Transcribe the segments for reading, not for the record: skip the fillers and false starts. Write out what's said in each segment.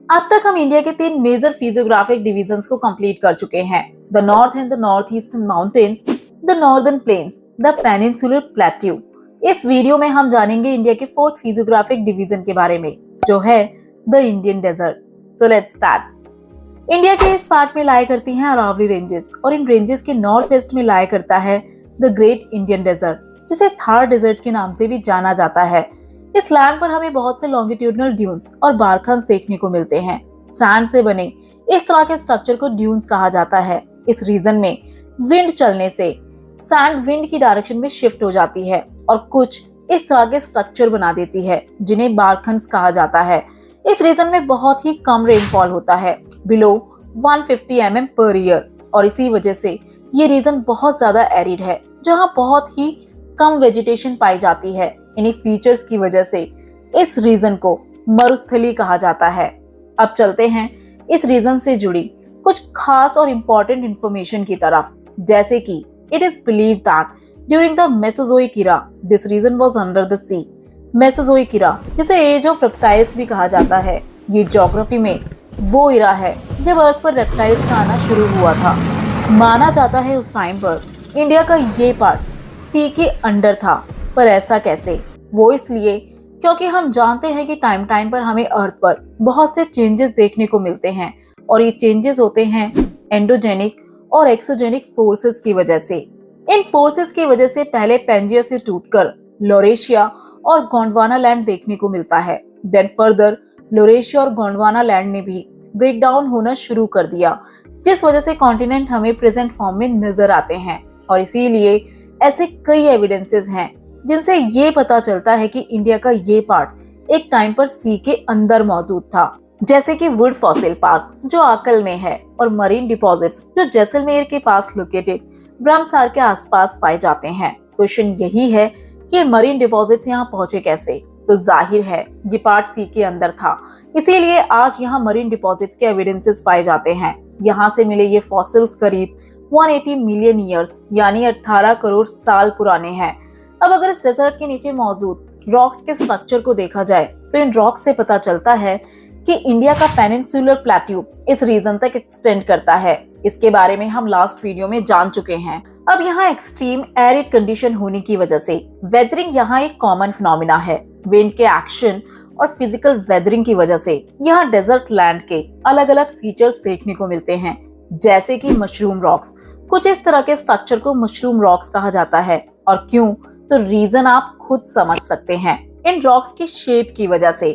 अब तक हम इंडिया के 3 मेजर फिजियोग्राफिक डिवीजन्स को कंप्लीट कर चुके हैं। The north and the north eastern mountains, the northern plains, the peninsular plateau. इस वीडियो में हम जानेंगे इंडिया के 4th फिजियोग्राफिक डिवीजन के बारे में, जो है the Indian desert. So let's start. India के इस पार्ट में लाया करती हैं अरावली रेंजेस, और इन रेंजेस के नॉर्थ वेस्ट में लाया करता है द ग्रेट इंडियन डेजर्ट, जिसे थार डेजर्ट के नाम से भी जाना जाता है। इस लैंड पर हमें बहुत से लॉन्गिट्यूडनल ड्यून्स और बारखन्स देखने को मिलते हैं। सैंड से बने इस तरह के स्ट्रक्चर को ड्यून्स कहा जाता है। इस रीजन में विंड चलने से सैंड विंड की डायरेक्शन में शिफ्ट हो जाती है और कुछ इस तरह के स्ट्रक्चर बना देती है, जिन्हें बारखन्स कहा जाता है। इस रीजन में बहुत ही कम रेनफॉल होता है, बिलो 150 mm पर ईयर, और इसी वजह से ये रीजन बहुत ज्यादा एरिड है, जहाँ बहुत ही कम वेजिटेशन पाई जाती है। इन्हीं फीचर्स की वजह से इस रीजन को मरुस्थली कहा जाता है। अब चलते हैं इस रीजन से जुड़ी कुछ खास और इम्पोर्टेंट इंफॉर्मेशन की तरफ, जैसे कि it is believed that during the Mesozoic era this region was under the sea. Mesozoic era, जिसे एज ऑफ रेप्टाइल्स भी कहा जाता है, ये ज्योग्राफी में वो इरा है जब अर्थ पर रेप्टाइल्स का आना शुरू हुआ था। माना जाता है उस टाइम पर इंडिया का ये पार्ट सी के अंडर था, पर ऐसा कैसे? वो इसलिए क्योंकि हम जानते हैं कि टाइम टाइम पर हमें अर्थ पर बहुत से चेंजेस देखने को मिलते हैं, और ये चेंजेस होते हैं एंडोजेनिक और एक्सोजेनिक फोर्सेस की वजह से। इन फोर्सेस की वजह से पहले पेंजिया से टूटकर लॉरेशिया और गोंडवाना लैंड देखने को मिलता है। देन फर्दर लॉरेशिया और गोंडवाना लैंड ने भी ब्रेक डाउन होना शुरू कर दिया, जिस वजह से कॉन्टिनेंट हमें प्रेजेंट फॉर्म में नजर आते हैं। और इसीलिए ऐसे कई एविडेंसेस हैं जिनसे ये पता चलता है कि इंडिया का ये पार्ट एक टाइम पर सी के अंदर मौजूद था, जैसे कि वुड फॉसिल पार्क जो आकल में है, और मरीन डिपॉजिट्स जो जैसलमेर के पास लोकेटेड ब्रह्मसार के आसपास पाए जाते हैं। क्वेश्चन यही है कि मरीन डिपॉजिट्स यहाँ पहुंचे कैसे? तो जाहिर है ये पार्ट सी के अंदर था, इसीलिए आज यहाँ मरीन डिपॉजिट्स के एविडेंसेस पाए जाते हैं। यहाँ से मिले ये फॉसिल्स करीब 180 मिलियन ईयर्स यानी 18 करोड़ साल पुराने हैं। अब अगर इस डेजर्ट के नीचे मौजूद रॉक्स के स्ट्रक्चर को देखा जाए तो इन रॉक्स से पता चलता है कि इंडिया का पेनिनसुलर प्लेट्यू इस रीजन तक एक्सटेंड करता है। इसके बारे में हम लास्ट वीडियो में जान चुके हैं। अब यहाँ एक्सट्रीम एरिड कंडीशन होने की वजह से वेदरिंग यहाँ एक कॉमन फिनोमिना है। विंड के एक्शन और फिजिकल वेदरिंग की वजह से यहाँ डेजर्ट लैंड के अलग अलग फीचर्स देखने को मिलते हैं, जैसे कि मशरूम रॉक्स। कुछ इस तरह के स्ट्रक्चर को मशरूम रॉक्स कहा जाता है, और क्यों? तो रीजन आप खुद समझ सकते हैं। इन रॉक्स की शेप की वजह से,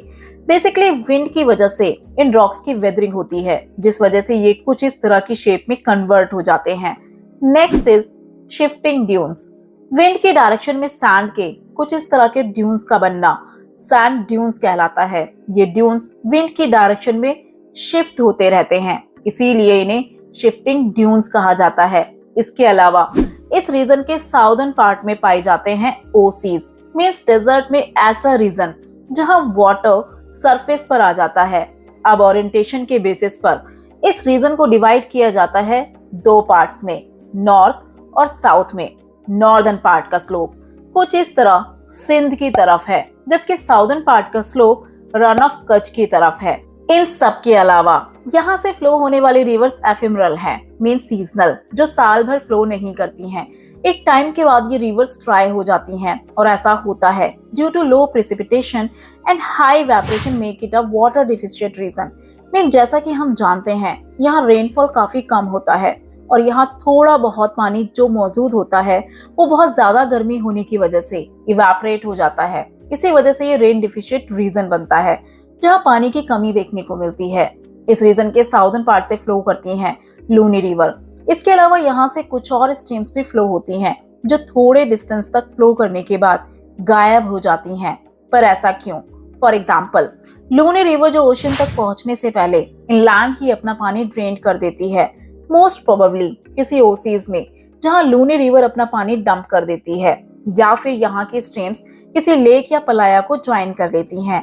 बेसिकली विंड की वजह से इन रॉक्स की वेदरिंग होती है, जिस वजह से ये कुछ इस तरह की शेप में कन्वर्ट हो जाते हैं। Next is shifting dunes. Wind की डायरेक्शन में सैंड के कुछ इस तरह के ड्यून्स का बनना सैंड ड्यून्स कहलाता है। ये ड्यून्स विंड की डायरेक्शन में शिफ्ट होते रहते हैं, इसीलिए इन्हें शिफ्टिंग ड्यून्स कहा जाता है। इसके अलावा इस रीजन के साउदर्न पार्ट में पाए जाते हैं ओसीज, मींस डेजर्ट में ऐसा रीजन जहां वाटर सरफेस पर आ जाता है। अब ओरिएंटेशन के बेसिस पर इस रीजन को डिवाइड किया जाता है 2 पार्ट्स में, नॉर्थ और साउथ में। नॉर्दर्न पार्ट का स्लोप कुछ इस तरह सिंध की तरफ है, जबकि साउदर्न पार्ट का स्लोप रन ऑफ कच्छ की तरफ है। इन सब के अलावा यहाँ से फ्लो होने वाली रिवर्स एफिमरल हैं, मीन सीजनल, जो साल भर फ्लो नहीं करती हैं। एक टाइम के बाद ये रिवर्स ड्राई हो जाती हैं, और ऐसा होता है due to low precipitation and high evaporation make it a water deficient region. Mean जैसा कि हम जानते हैं यहाँ रेनफॉल काफी कम होता है, और यहाँ थोड़ा बहुत पानी जो मौजूद होता है वो बहुत ज्यादा गर्मी होने की वजह से इवेपोरेट हो जाता है। इसी वजह से ये रेन डेफिशिएंट रीजन बनता है, जहाँ पानी की कमी देखने को मिलती है। इस रीजन के साउदर्न पार्ट से फ्लो करती हैं लूनी रिवर। इसके अलावा यहाँ से कुछ और स्ट्रीम्स भी फ्लो होती हैं, जो थोड़े डिस्टेंस तक फ्लो करने के बाद गायब हो जाती हैं। पर ऐसा क्यों? फॉर एग्जाम्पल, लूनी रिवर जो ओशन तक पहुंचने से पहले इनलैंड ही अपना पानी ड्रेन कर देती है, मोस्ट प्रोबेबली किसी ओसीज में जहाँ लूनी रिवर अपना पानी डंप कर देती है, या फिर यहाँ की स्ट्रीम्स किसी लेक या पलाया को ज्वाइन कर देती हैं।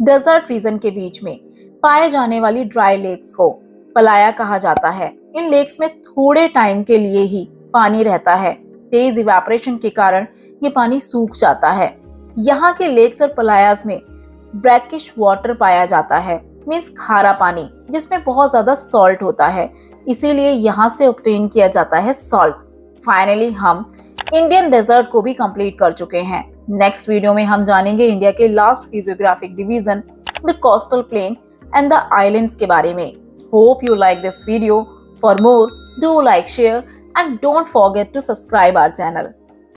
डेजर्ट रीजन के बीच में पाए जाने वाली ड्राई लेक्स को पलाया कहा जाता है। इन लेक्स में थोड़े टाइम के लिए ही पानी रहता है। तेज इवेपोरेशन के कारण ये पानी सूख जाता है। यहाँ के लेक्स और पलायास में ब्रैकिश वाटर पाया जाता है। मीन्स खारा पानी जिसमें बहुत ज्यादा सॉल्ट होता है, इसीलिए यहाँ से ऑब्टेन किया जाता है सॉल्ट। फाइनली हम इंडियन डेजर्ट को भी कंप्लीट कर चुके हैं। नेक्स्ट वीडियो में हम जानेंगे इंडिया के last physiographic division the coastal plain and the islands के बारे में। Hope you like this video. For more do like, share and don't forget to subscribe our channel.